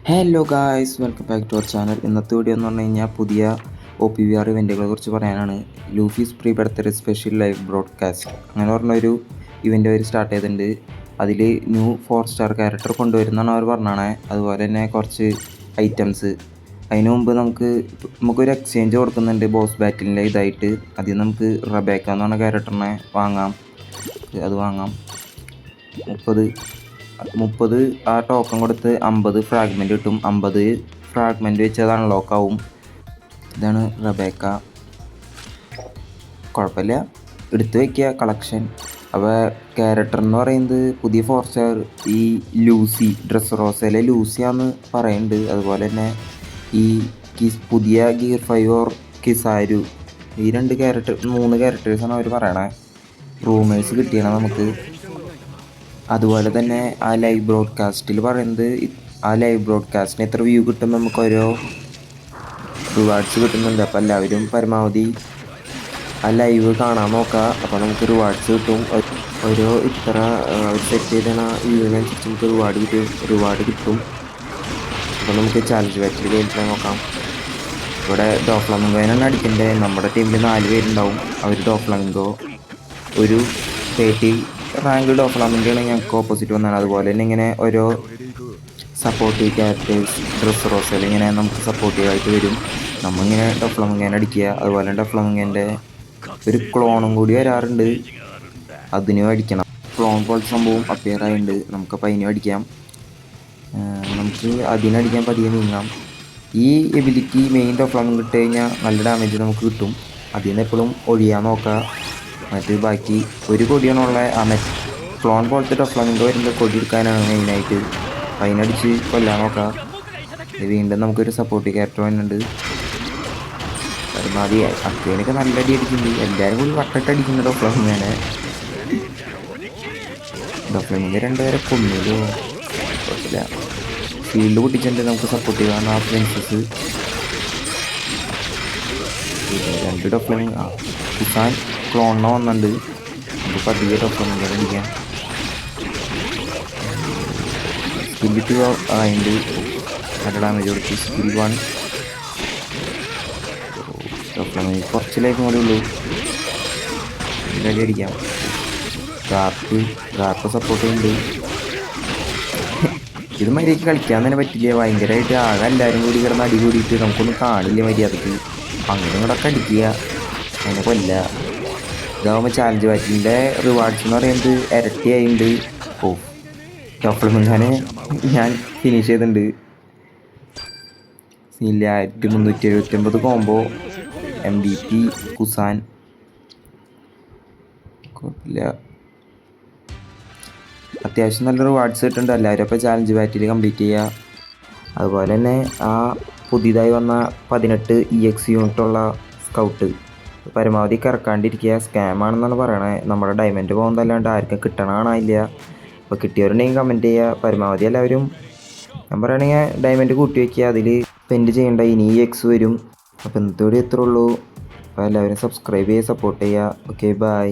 Hello guys, welcome back to our channel. ഇന്നത്തെ video എന്ന് പറഞ്ഞു കഴിഞ്ഞാൽ പുതിയ OPVR ഇവൻറ്റുകളെ കുറിച്ച് പറയാനാണ്. Luffy's pre birthday special live broadcast അങ്ങനെ പറഞ്ഞൊരു ഇവൻ്റ് അവർ സ്റ്റാർട്ട് ചെയ്തിട്ടുണ്ട്. അതിൽ ന്യൂ 4-സ്റ്റാർ ക്യാരക്ടർ കൊണ്ടുവരുന്നതാണ് അവർ പറഞ്ഞാണേ. അതുപോലെ തന്നെ കുറച്ച് ഐറ്റംസ്. അതിന് മുമ്പ് നമുക്കൊരു എക്സ്ചേഞ്ച് കൊടുക്കുന്നുണ്ട് ബോസ് ബാറ്റിലിൻ്റെ ഇതായിട്ട്. അതിൽ നമുക്ക് റബേക്ക എന്ന് പറഞ്ഞ ക്യാരക്ടറിനെ വാങ്ങാം. അത് വാങ്ങാം. 30 ആ ടോക്കൺ കൊടുത്ത് 50 ഫ്രാഗ്മെൻറ്റ് കിട്ടും. 50 ഫ്രാഗ്മെൻറ്റ് വെച്ച് അത് അൺലോക്ക് ആവും. ഇതാണ് റബേക്ക. കുഴപ്പമില്ല, എടുത്ത് വയ്ക്കുക കളക്ഷൻ. അപ്പോൾ ക്യാരക്ടർ എന്ന് പറയുന്നത് പുതിയ 4-സ്റ്റാർ ഈ ലൂസി, ഡ്രസ് റോസയിലെ ലൂസിയാന്ന് പറയുന്നുണ്ട്. അതുപോലെ തന്നെ ഈ പുതിയ ഗിയർ 5 ഓർ കിസാരു, ഈ 3 ക്യാരക്ടേഴ്സാണ് അവർ പറയണേ. റൂമേഴ്സ് കിട്ടിയാണ് നമുക്ക്. അതുപോലെ തന്നെ ആ ലൈവ് ബ്രോഡ്കാസ്റ്റിൽ പറയുന്നത് ആ ലൈവ് ബ്രോഡ്കാസ്റ്റിന് എത്ര വ്യൂ കിട്ടും നമുക്ക് ഓരോ റിവാർഡ്സ് കിട്ടുന്നുണ്ട്. അപ്പോൾ എല്ലാവരും പരമാവധി ആ ലൈവ് കാണാൻ നോക്കുക. അപ്പോൾ നമുക്ക് റിവാർഡ്സ് കിട്ടും. ഓരോ ഇത്ര സെറ്റ് ചെയ്തണ വ്യൂവിനനുസരിച്ച് നമുക്ക് റിവാർഡ് കിട്ടും. അപ്പോൾ നമുക്ക് ചാലഞ്ച് ബാറ്റിൽ ഗെയിം നോക്കാം. ഇവിടെ ഡോഫ്ലാമിംഗോയാണ് അടിക്കേണ്ടത്. നമ്മുടെ ടീമിൽ 4 പേരുണ്ടാവും. അവർ ഡോഫ്ലാമിംഗോ ഒരു 30 റാങ്ക് ഡോഫ്ലാമിൻ്റെയാണ് ഞങ്ങൾക്ക് ഓപ്പോസിറ്റ് വന്നതാണ്. അതുപോലെ തന്നെ ഇങ്ങനെ ഓരോ സപ്പോർട്ടീവ് ക്യാരക്ടേഴ്സ് ഡ്രസ് റോസയിൽ ഇങ്ങനെ നമുക്ക് സപ്പോർട്ടീവായിട്ട് വരും. നമ്മളിങ്ങനെ ഡോഫ്ലാമിംഗേനെ അടിക്കുക. അതുപോലെ ഡോഫ്ലാമിംഗേൻ്റെ ഒരു ക്ലോണും കൂടി വരാറുണ്ട്, അതിനും അടിക്കണം. ക്ലോൺ പോലത്തെ സംഭവം അപ്പിയർ ആയിട്ടുണ്ട്. നമുക്കപ്പോൾ അതിനും അടിക്കാം. നമുക്ക് അതിനടിക്കാൻ പതിയെ നീങ്ങാം. ഈ എബിലിറ്റി മെയിൻ ഡോഫ്ലാമിംഗ് ഇട്ട് കഴിഞ്ഞാൽ നല്ല ഡാമേജ് നമുക്ക് കിട്ടും. അതിൽ നിന്ന് എപ്പോഴും ഒഴിയാൻ നോക്കുക. മറ്റ് ബാക്കി ഒരു കൊടിയാണുള്ള ക്ലോൺ പോലത്തെ ഡോഫ്ലാമിംഗോ വരുമ്പോൾ കൊടി എടുക്കാനാണ് മെയിനായിട്ട്. അതിനടിച്ച് കൊല്ലാൻ നോക്കാം. വീണ്ടും നമുക്കൊരു സപ്പോർട്ട് ക്യാരക്ടർ വരുന്നുണ്ട്. പരമാവധി അക്കേനൊക്കെ നല്ല അടി അടിക്കുന്നുണ്ട്. എല്ലാവരും കൂടി വട്ടിട്ട് അടിക്കുന്നുണ്ട് ഡോഫ്ലാമിംഗിനെ. ഡോഫ്ലാമിംഗ് 2 പേരെ കൊന്നില്ലോ, കുഴപ്പമില്ല. ഫീൽഡ് പൊട്ടിച്ചിട്ടുണ്ട്. നമുക്ക് സപ്പോർട്ട് ചെയ്യാൻ ആ പ്രിൻസസ് 2 ഡോഫ്ലാമിംഗ് കിസാൻ ക്ലോണിനെ വന്നിട്ടുണ്ട്. നമുക്ക് പതിയെ ഡോഫ്ലാമിംഗ് അടിക്കാം. സ്കിൽ 2 ആയിട്ട് നല്ല ഡാമേജ് കൊടുത്ത് സ്കിൽ 1 ഡോഫ്ലാമിംഗ് കുറച്ച് ലൈഫ് കൂടെ ഉള്ളൂ. അടി അടിക്കാം. ഗാർപ്പ് സപ്പോർട്ട് ചെയ്യുന്നുണ്ട്. ഇത് മര്യാദയ്ക്ക് കളിക്കാൻ തന്നെ പറ്റില്ല. ഭയങ്കരമായിട്ട് ആകെ എല്ലാവരും കൂടി കിടന്ന് അടി കൂടിയിട്ട് നമുക്കൊന്നും കാണില്ല മര്യാദക്ക്. അങ്ങനെ ഇങ്ങോട്ടൊക്കെ അടിക്കുക, അതിനെ കൊല്ല. ഇതാകുമ്പോൾ ചാലഞ്ച് ബാറ്റിൻ്റെ റിവാർഡ്സ് എന്ന് പറയുന്നത് ഇരട്ടിയായിട്ടുണ്ട്. ഡോഫ്ലാമിംഗിനെ ഞാൻ ഫിനിഷ് ചെയ്തിട്ടുണ്ട്. 1379 കോംബോ MVP കുസാൻ. കുഴപ്പമില്ല, അത്യാവശ്യം നല്ല റിവാർഡ്സ് കിട്ടുന്നുണ്ട്. എല്ലാവരും അപ്പോൾ ചാലഞ്ച് ബാറ്റിൽ കംപ്ലീറ്റ് ചെയ്യുക. അതുപോലെ തന്നെ ആ പുതിയതായി വന്ന 18 EX യൂണിറ്റുള്ള സ്കൗട്ട് പരമാവധി കറക്കാണ്ടിരിക്കുക. സ്കാമാണെന്നാണ് പറയണത്. നമ്മുടെ ഡയമണ്ട് പോകുന്നതല്ലാണ്ട് ആർക്കും കിട്ടണമാണില്ല. അപ്പോൾ കിട്ടിയവരുണ്ടെങ്കിൽ കമൻറ്റ് ചെയ്യുക. പരമാവധി എല്ലാവരും ഞാൻ പറയുകയാണെങ്കിൽ ഡയമണ്ട് കൂട്ടി വയ്ക്കുക. അതിൽ സ്പെൻഡ് ചെയ്യേണ്ട ഇനി EX വരും. അപ്പോൾ ഇന്നത്തെ കൂടി എത്ര ഉള്ളൂ. അപ്പോൾ എല്ലാവരും സബ്സ്ക്രൈബ് ചെയ്യുക, സപ്പോർട്ട് ചെയ്യുക. Okay, by.